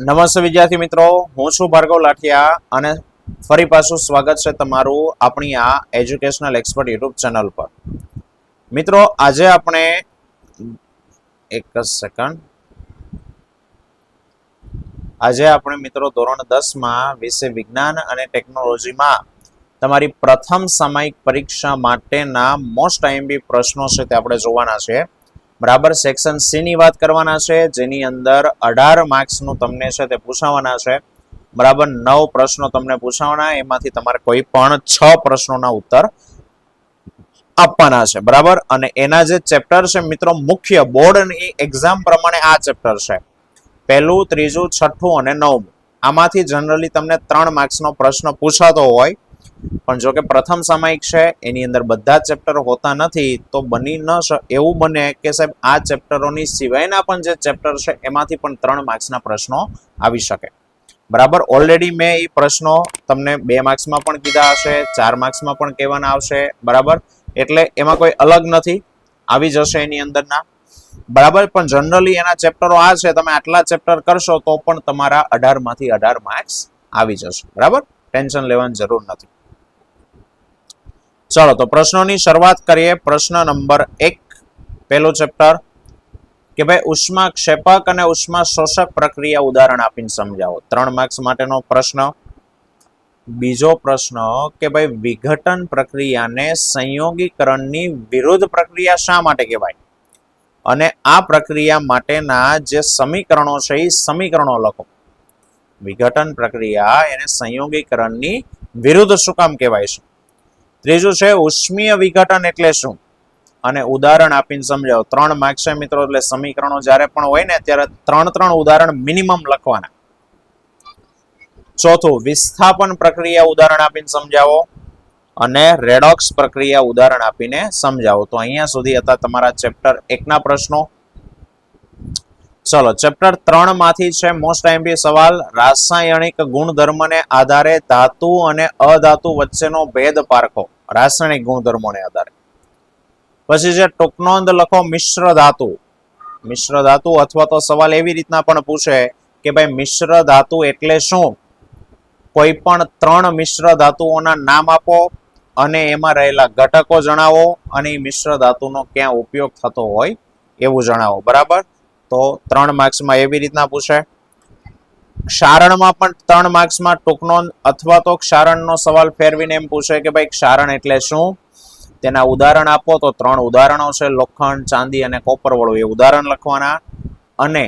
નમસ્તે વિદ્યાર્થી મિત્રો, હું છું ભાર્ગવ લાઠિયા અને ફરી પાછું સ્વાગત છે તમારું આપણી આ એજ્યુકેશનલ એક્સપર્ટ યુટ્યુબ ચેનલ પર. મિત્રો આજે આપણે મિત્રો ધોરણ 10 માં વિષય વિજ્ઞાન અને ટેકનોલોજીમાં તમારી પ્રથમ સામયિક પરીક્ષા માટેના મોસ્ટ આઈએમપી પ્રશ્નો છે તે આપણે જોવાના છે. બરાબર, સેક્શન સી ની વાત કરવાના છે, જેની અંદર 18 માર્ક્સનું તમને છે તે પૂછાવાના છે. બરાબર, 9 પ્રશ્નો તમને પૂછાવાના, એમાંથી તમારે કોઈ પણ 6 પ્રશ્નોના ઉત્તર આપવાના છે. બરાબર, અને એના જે ચેપ્ટર છે મિત્રો, મુખ્ય બોર્ડની એક્ઝામ પ્રમાણે આ ચેપ્ટર છે, પહેલું, ત્રીજું, છઠ્ઠું અને 9મું. આમાંથી જનરલી તમને 3 માર્ક્સનો પ્રશ્ન પૂછાતો હોય, પણ જો કે પ્રથમ સામયિક છે એની અંદર બધા ચેપ્ટર હોતા નથી, તો એવું બને કે સાહેબ આ ચેપ્ટરોની સિવાયના પણ જે ચેપ્ટર છે એમાંથી પણ 3 માર્ક્સના પ્રશ્નો આવી શકે. બરાબર, ઓલરેડી મેં એ પ્રશ્નો તમને 2 માર્ક્સમાં પણ કીધા હશે, 4 માર્ક્સમાં પણ કહેવાના આવશે. બરાબર, એટલે એમાં કોઈ અલગ નથી, આવી જશે એની અંદરના. બરાબર, પણ જનરલી એના ચેપ્ટરો આ છે, તમે આટલા ચેપ્ટર કરશો તો પણ તમારા 18 માંથી 18 માર્ક્સ આવી જશે. બરાબર, ટેન્શન લેવાની જરૂર નથી. ચલો તો પ્રશ્નોની શરૂઆત કરીએ. પ્રશ્ન નંબર 1, પહેલો ચેપ્ટર કે ભાઈ ઉષ્માક્ષેપક અને ઉષ્મા શોષક પ્રક્રિયા ઉદાહરણ આપીને સમજાવો. 3 માર્ક્સ માટેનો પ્રશ્ન. બીજો પ્રશ્ન કે ભાઈ વિઘટન પ્રક્રિયાને સંયોગીકરણની વિરુદ્ધ પ્રક્રિયા શા માટે કહેવાય, અને આ પ્રક્રિયા માટેના જે સમીકરણો છે એ સમીકરણો લખો. વિઘટન પ્રક્રિયા એને સંયોગીકરણની વિરુદ્ધ શું કામ કહેવાય છે. ત્રીજું છે ઉષ્મીય વિઘટન એટલે શું, અને ઉદાહરણ આપીને સમજાવો. 3 માર્ક્સ છે મિત્રો, એટલે સમીકરણો જ્યારે પણ હોય ને ત્યારે 3 ઉદાહરણ મિનિમમ લખવાના. ચોથું વિસ્થાપન પ્રક્રિયા ઉદાહરણ આપીને સમજાવો, અને રેડોક્સ પ્રક્રિયા ઉદાહરણ આપીને સમજાવો. તો અહીંયા સુધી હતા તમારા ચેપ્ટર 1 ના પ્રશ્નો. ચલો ચેપ્ટર 3 માંથી છે મોસ્ટ આઈએમપી સવાલ, રાસાયણિક ગુણધર્મને આધારે ધાતુ અને અધાતુ વચ્ચેનો ભેદ પારખો. રાસાયણિક ગુણધર્મોને આધારે. પછી છે ટૂંકનોંધ લખો મિશ્ર ધાતુ. મિશ્ર ધાતુ અથવા તો સવાલ એવી રીતના પણ પૂછે કે ભાઈ મિશ્ર ધાતુ એટલે શું. કોઈ પણ 3 મિશ્ર ધાતુઓના નામ આપો અને એમાં રહેલા ઘટકો જણાવો, અને મિશ્ર ધાતુનો ક્યાં ઉપયોગ થતો હોય એવું જણાવો. બરાબર, તો 3 માર્ક્સમાં એવી રીતના પૂછે. ક્ષારણમાં પણ 3 માર્ક્સમાં ટૂંકનોંધ અથવા તો ક્ષારણનો સવાલ ફેરવીને એમ પૂછે કે ભાઈ ક્ષારણ એટલે શું, તેના ઉદાહરણ આપો. તો 3 ઉદાહરણો છે, લોખંડ, ચાંદી અને કોપર વાળું, એ ઉદાહરણ લખવાના, અને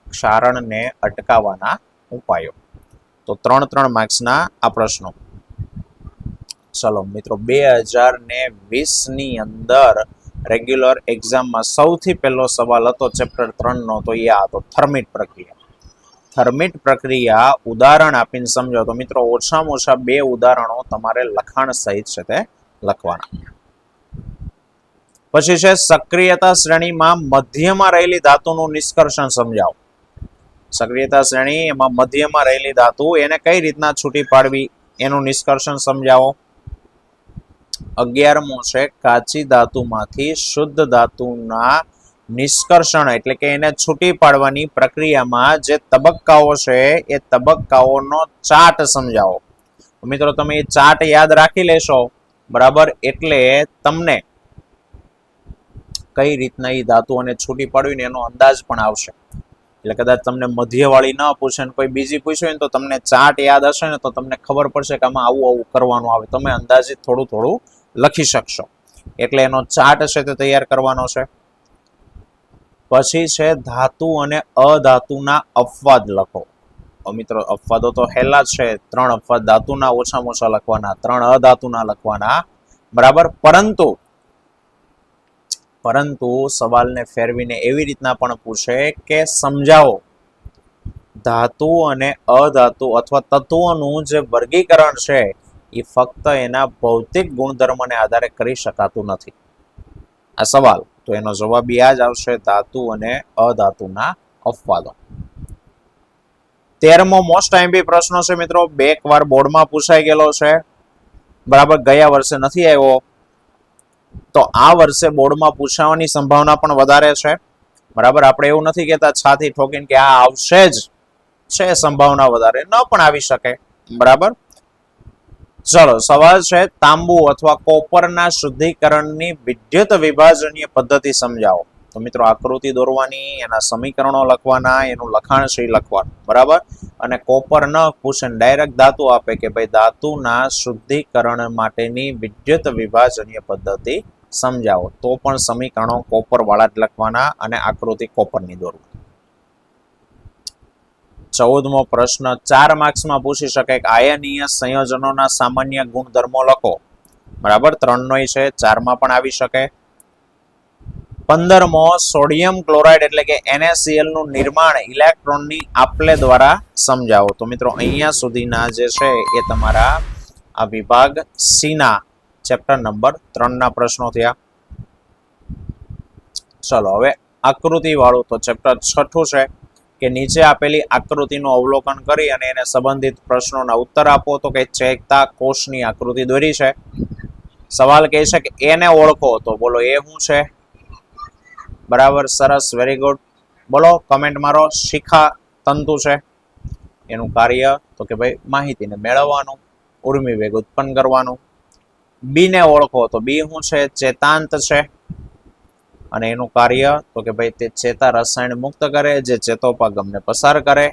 ક્ષારણને અટકાવવાના ઉપાયો. તો 3 માર્ક્સના આ પ્રશ્નો. ચલો મિત્રો, 2020 ની અંદર રેગ્યુલર એક્ઝામમાં સૌથી પહેલો સવાલ હતો ચેપ્ટર 3 નો, તો એ આ હતો થર્મિટ પ્રક્રિયા. થર્મિટ પ્રક્રિયા ઉદાહરણ આપીને સમજો. તો મિત્રો ઓછામાં ઓછા 2 ઉદાહરણો તમારે લખાણ સહિત છે તે લખવાના. પછી છે સક્રિયતા શ્રેણીમાં મધ્યમાં રહેલી ધાતુનું નિષ્કર્ષણ સમજાવો. સક્રિયતા શ્રેણી એમાં મધ્યમાં રહેલી ધાતુ એને કઈ રીતના છૂટી પાડવી એનું નિષ્કર્ષણ સમજાવો. 11મો છે કાચી ધાતુમાંથી શુદ્ધ ધાતુના નિષ્કર્ષણ એટલે કે એને છૂટી પાડવાની પ્રક્રિયામાં જે તબક્કાઓ છે એ તબક્કાઓનો ચાર્ટ સમજાવો. મિત્રો તમે એ ચાર્ટ યાદ રાખી લેશો, બરાબર, એટલે તમને કઈ રીતના એ ધાતુઓને છૂટી પાડવીને એનો અંદાજ પણ આવશે. એટલે કદાચ તમને મધ્યવાળી ન પૂછે ને કોઈ બીજી પૂછ્યું ને તો તમને ચાર્ટ યાદ હશે ને તો તમને ખબર પડશે કે આમાં આવું કરવાનું આવે, તમે અંદાજિત થોડું લખી શકશો. એટલે એનો ચાર્ટ છે તે તૈયાર કરવાનો છે. પછી છે ધાતુ અને અધાતુના અપવાદ લખો. મિત્રો અપવાદો તો હેલા છે, 3 અપવાદ ધાતુના ઓછામાં ઓછા લખવાના, 3 અધાતુના લખવાના. બરાબર, પરંતુ સવાલને ફેરવીને એવી રીતના પણ પૂછે કે સમજાવો ધાતુ અને અધાતુ અથવા તત્વોનું જે વર્ગીકરણ છે એ ફક્ત એના ભૌતિક ગુણધર્મને આધારે કરી શકાતું નથી. આ સવાલ, તો એનો જવાબ આ જ આવશે, ધાતુ અને અધાતુના અપવાદો. 13મો મોસ્ટ આઈએમપી પ્રશ્નો છે મિત્રો, 2 વાર બોર્ડમાં પૂછાઈ ગયેલો છે. બરાબર, ગયા વર્ષે નથી આવ્યો, તો આ વર્ષે બોર્ડમાં પૂછાવાની સંભાવના પણ વધારે છે. બરાબર, આપણે એવું નથી કહેતા છાતી ઠોકીને કે આ આવશે જ, છે સંભાવના વધારે, ન પણ આવી શકે. બરાબર. ચલો સવાલ છે તાંબુ અથવા કોપરના શુદ્ધિકરણની વિદ્યુત વિભાજનીય પદ્ધતિ સમજાવો. તો મિત્રો આકૃતિ દોરવાની, એના સમીકરણો લખવાના, એનું લખાણ સહી લખવાનું. બરાબર. અને કોપર ન પૂછે ડાયરેક્ટ ધાતુ આપે કે ભાઈ ધાતુના શુદ્ધિકરણ માટેની વિદ્યુત વિભાજનીય પદ્ધતિ સમજાવો, તો પણ સમીકરણો કોપર વાળા જ લખવાના અને આકૃતિ કોપરની દોરવાની. 14મો પ્રશ્ન 4 માર્ક્સમાં પૂછી શકે કે આયનીય સંયોજનોના સામાન્ય ગુણધર્મો લખો. બરાબર. 3 નોય છે, 4માં પણ આવી શકે. 15મો સોડિયમ ક્લોરાઇડ એટલે કે NaCl નું નિર્માણ ઇલેક્ટ્રોનની આપલે દ્વારા સમજાવો. તો મિત્રો અહીંયા સુધીના જે છે એ તમારા આ વિભાગ સી ના ચેપ્ટર નંબર 3 ના પ્રશ્નો થયા. ચલો હવે આકૃતિ વાળું તો ચેપ્ટર 6 છે કે નીચે આપેલી આકૃતિનું અવલોકન કરી અને એને સંબંધિત પ્રશ્નોના ઉત્તર આપો. તો કે ચેતા કોષની આકૃતિ દોરી છે. સવાલ કહે છે કે એને ઓળખો. તો બોલો એ શું છે? બરાબર, સરસ, વેરી ગુડ. બોલો, કમેન્ટ મારો. શિખા તંતુ છે. એનું કાર્ય તો કે ભાઈ માહિતીને મેળવવાનું, ઉર્મિ વેગ ઉત્પન્ન કરવાનું. બી ને ઓળખો. તો બી શું છે? ચેતાંત છે. અને એનું કાર્ય તો કે ભાઈ તે ચેતા રસાયણ મુક્ત કરે જે ચેતોપાગમને પસાર કરે.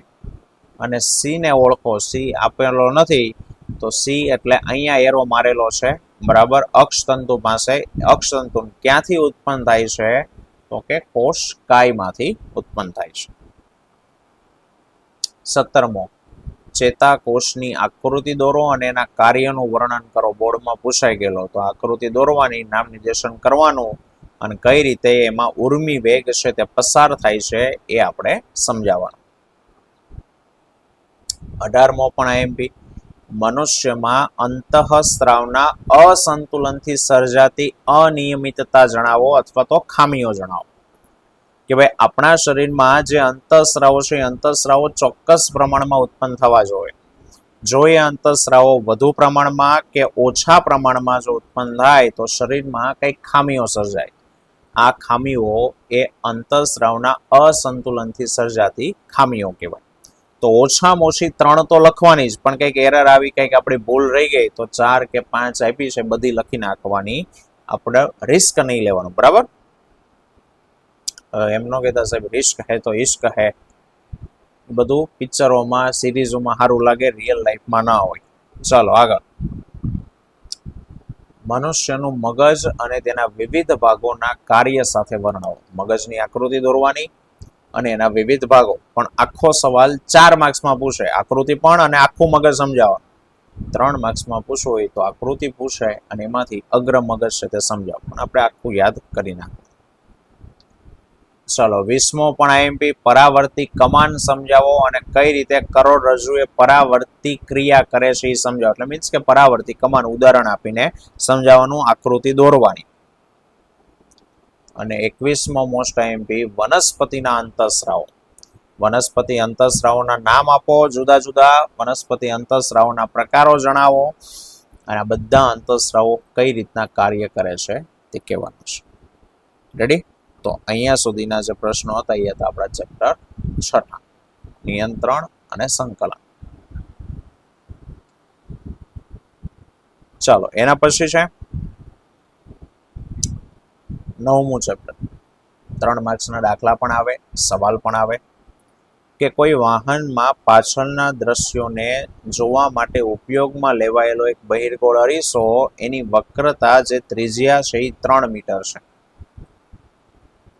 અને સી ને ઓળખો. સી આપેલો નથી, તો સી એટલે અહીંયા એરો મારેલો છે. બરાબર, અક્ષતંતુ પાસે. અક્ષતંતુ ક્યાંથી ઉત્પન્ન થાય છે? તો કે કોષ કાયમાંથી ઉત્પન્ન થાય છે. 17મો ચેતાકોષની આકૃતિ દોરો અને એના કાર્યનું વર્ણન કરો. બોર્ડમાં પૂછાઈ ગયેલો. તો આકૃતિ દોરવાની, નામ નિર્દેશન કરવાનું અને કઈ રીતે એમાં ઉર્મિ વેગ છે તે પસાર થાય છે એ આપણે સમજાવવાનું. 18મો પણ આઈએમપી મનુષ્યમાં અંતઃસ્ત્રાવના અસંતુલનથી સર્જાતી અનિયમિતતા જણાવો અથવા તો ખામીઓ જણાવો. કે ભાઈ આપણા શરીરમાં જે અંતઃસ્રાવો છે એ અંતઃસ્રાવો ચોક્કસ પ્રમાણમાં ઉત્પન્ન થવા જોઈએ. જો એ અંતઃસ્રાવો વધુ પ્રમાણમાં કે ઓછા પ્રમાણમાં જો ઉત્પન્ન થાય તો શરીરમાં કંઈક ખામીઓ સર્જાય. આ ખામીઓ એ અંતઃસ્રાવના અસંતુલનથી સર્જાતી ખામીઓ કહેવાય. તો ઓછામાં ઓછી 3 તો લખવાની જ, પણ કંઈક એરર આવી, કંઈક આપણી ભૂલ રહી ગઈ તો 4 કે 5 આપી છે બધી લખી નાખવાની. આપણે રિસ્ક નહીં લેવાનું. બરાબર. એમ ન કહેતા સાહેબ રિસ્ક હે તો ઇશ્ક હે, બધું પિક્ચરોમાં સિરીઝોમાં સારું લાગે, રિયલ લાઈફમાં ના હોય. ચાલો આગળ. મનુષ્યનું મગજ અને તેના વિવિધ ભાગોના કાર્ય સાથે વર્ણવો. મગજની આકૃતિ દોરવાની અને એના વિવિધ ભાગો. પણ આખો સવાલ 4 માર્ક્સમાં પૂછે, આકૃતિ પણ અને આખું મગજ સમજાવવાનું. 3 માર્ક્સમાં પૂછવું હોય તો આકૃતિ પૂછે અને એમાંથી અગ્ર મગજ છે તે સમજાવો, પણ આપણે આખું યાદ કરી નાખવું. ચલો 20મો પણ આઈએમપી પરાવર્તી કમાન સમજાવો અને કઈ રીતે કરોડરજ્જુ એ પરાવર્તી ક્રિયા કરે છે એ સમજાવો. એટલે મીન્સ કે પરાવર્તી કમાન ઉદાહરણ આપીને સમજાવવાનું, આકૃતિ દોરવાની. અને 21મો મોસ્ટ આઈએમપી વનસ્પતિના અંતઃસ્રાવો. વનસ્પતિ અંતઃસ્રાવોના નામ આપો જુદા જુદા. વનસ્પતિ અંતઃસ્રાવોના પ્રકારો જણાવો અને આ બધા અંતઃસ્રાવો કઈ રીતના કાર્ય કરે છે તે કહેવાનું છે. રેડી? તો અહીંયા સુધીના જે પ્રશ્નો હતા એ હતા આપણા ચેપ્ટર 6 નિયંત્રણ અને સંકલન. ચાલો એના પછી છે 9મું ચેપ્ટર. 3 માર્ક્સના દાખલા પણ આવે, સવાલ પણ આવે કે કોઈ વાહનમાં પાછળના દ્રશ્યોને જોવા માટે ઉપયોગમાં લેવાયેલો એક બહિર્ગોળ અરીસો, એની વક્રતા જે ત્રિજ્યા છે એ 3 મીટર છે.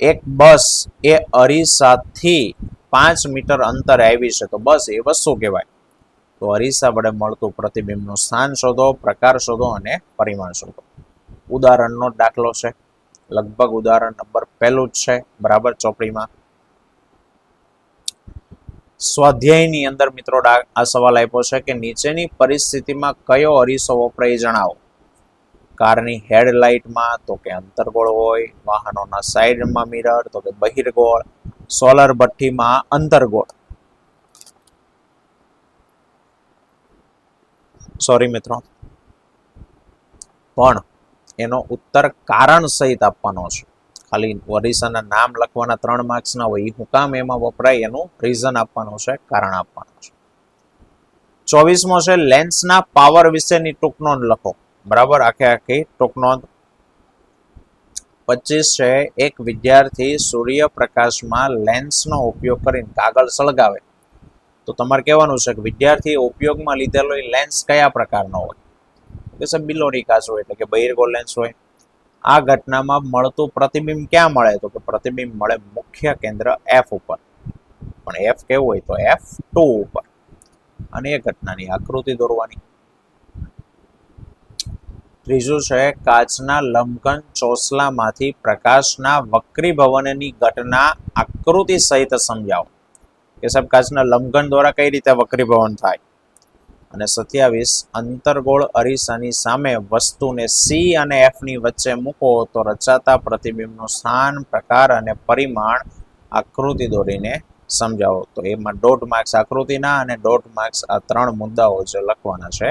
એક બસ એ અરીસાથી 5 મીટર અંતરે આવી છે, તો બસ એ વસ્તુ કહેવાય. તો અરીસા વડે મળતું પ્રતિબિંબનું સ્થાન શોધો, પ્રકાર શોધો અને પરિમાણ શોધો. ઉદાહરણનો દાખલો છે, લગભગ ઉદાહરણ નંબર 1 જ છે. બરાબર, ચોપડીમાં સ્વાધ્યાયની અંદર મિત્રો આ સવાલ આપ્યો છે કે નીચેની પરિસ્થિતિમાં કયો અરીસો વપરાય જણાવો. કારની હેડલાઇટમાં તો કે અંતર્ગોળ હોય, વાહનોના સાઈડમાં મિરર તો કે બહિર્ગોળ, સોલર ભઠ્ઠીમાં અંતર્ગોળ. સોરી મિત્રો, પણ એનો ઉત્તર કારણ સહિત આપવાનો છે. ખાલી અરીસાના નામ લખવાના 3 માર્ક્સના હોય, એ હું કામ એમાં વપરાય એનું રીઝન આપવાનું છે, કારણ આપવાનું છે. 24મો છે લેન્સના પાવર વિશેની ટૂંક નોંધ લખો. બરાબર, આખી ટૂંક નોંધ. 25 છે એક વિદ્યાર્થી સૂર્યપ્રકાશમાં લેન્સનો ઉપયોગ કરીને કાગળ સળગાવે તો તમારે કહેવાનું છે કે વિદ્યાર્થીએ ઉપયોગમાં લીધેલો લેન્સ કયા પ્રકારનો હોય? કે સાહેબ બિલોરી કાચ હોય, એટલે કે બહિર્ગોળ લેન્સ હોય. આ ઘટનામાં મળતું પ્રતિબિંબ ક્યાં મળે? તો કે પ્રતિબિંબ મળે મુખ્ય કેન્દ્ર F ઉપર, પણ F કેવું હોય તો F2 ઉપર. અને એ ઘટનાની આકૃતિ દોરવાની. ત્રીજું છે કાચના લંબઘન ચોસલામાંથી પ્રકાશના વક્રીભવનની ઘટના આકૃતિ સહિત સમજાવો. કે સાહેબ કાચના લંબઘન દ્વારા કઈ રીતે વક્રીભવન થાય? અને 27 અંતર્ગોળ અરીસાની સામે વસ્તુને C અને F ની વચ્ચે મૂકો તો રચાતા પ્રતિબિંબનું સ્થાન, પ્રકાર અને પરિમાણ આકૃતિ દોરીને સમજાવો. તો એમાં 1.5 માર્ક્સ આકૃતિના અને 1.5 માર્ક્સ આ 3 મુદ્દાઓ જે લખવાના છે.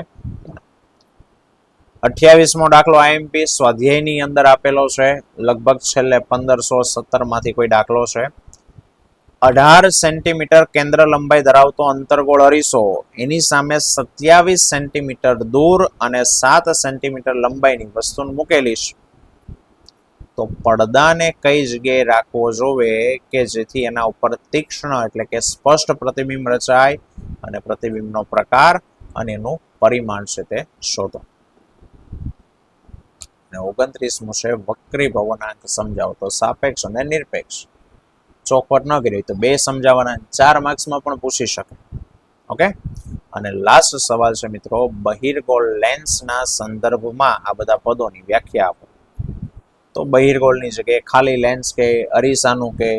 28મો દાખલો IMP સ્વાધ્યાયની અંદર આપેલો છે, લગભગ છેલ્લે 1517 માંથી કોઈ દાખલો છે. 18 સેન્ટીમીટર કેન્દ્ર લંબાઈ ધરાવતો અંતર્ગોળ અરીસો એની સામે 27 સેન્ટીમીટર દૂર અને 7 સેન્ટીમીટર લંબાઈની વસ્તુ મૂકેલી છે. તો પડદાને કઈ જગ્યાએ રાખવો જોવે કે જેથી એના ઉપર તીક્ષ્ણ એટલે કે સ્પષ્ટ પ્રતિબિંબ રચાય અને પ્રતિબિંબનો પ્રકાર અને એનું પરિમાણ છે તે શોધો. અને 29મું છે વક્રીભવનાંક સમજાવો. તો સાપેક્ષ અને નિરપેક્ષ. ચોખવટ ન કરી તો 2 સમજાવવાના, 4 માર્ક્સમાં પણ પૂછી શકે. ઓકે. અને લાસ્ટ સવાલ છે મિત્રો, બહિર્ગોળ લેન્સના સંદર્ભમાં આ બધા પદોની વ્યાખ્યા આપો. તો બહિર્ગોળની જગ્યાએ ખાલી લેન્સ કે અરીસાનું કે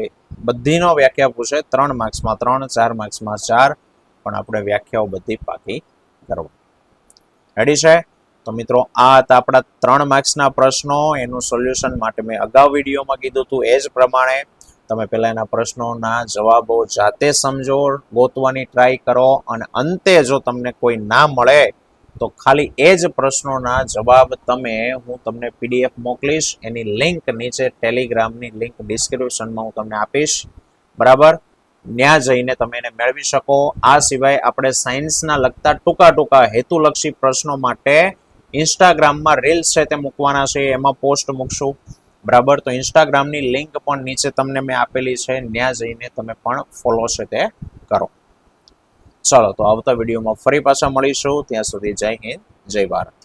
બધીનો વ્યાખ્યા પૂછે. 3 માર્ક્સમાં 3, 4 માર્ક્સમાં 4, પણ આપણે વ્યાખ્યાઓ બધી પાકી કરવા. રેડી છે? તો મિત્રો આ હતા આપણા 3 માર્ક્સના પ્રશ્નો. એનું સોલ્યુશન માટે મેં અગાઉ વિડીયોમાં કીધું હતું એ જ પ્રમાણે તમે પહેલા એના પ્રશ્નોના જવાબો જાતે સમજો, ગોતવાની ટ્રાય કરો, અને અંતે જો તમને કોઈ ના મળે તો ખાલી એ જ પ્રશ્નોના જવાબ હું તમને PDF મોકલીશ. એની લિંક નીચે ટેલિગ્રામની લિંક ડિસ્ક્રિપ્શનમાં હું તમને આપીશ. બરાબર, ત્યાં જઈને તમે એને મેળવી શકો. આ સિવાય આપણે સાયન્સના લગતા ટૂંકા હેતુલક્ષી પ્રશ્નો માટે ઇન્સ્ટાગ્રામમાં રીલ્સ છે તે મૂકવાના છે, એમાં પોસ્ટ મૂકશું. બરાબર, તો ઇન્સ્ટાગ્રામની લિંક પણ નીચે તમને મેં આપેલી છે, ત્યાં જઈને તમે પણ ફોલો છે તે કરો. ચલો, તો આવતા વિડીયોમાં ફરી પાછા મળીશું. ત્યાં સુધી જય હિન્દ, જય ભારત.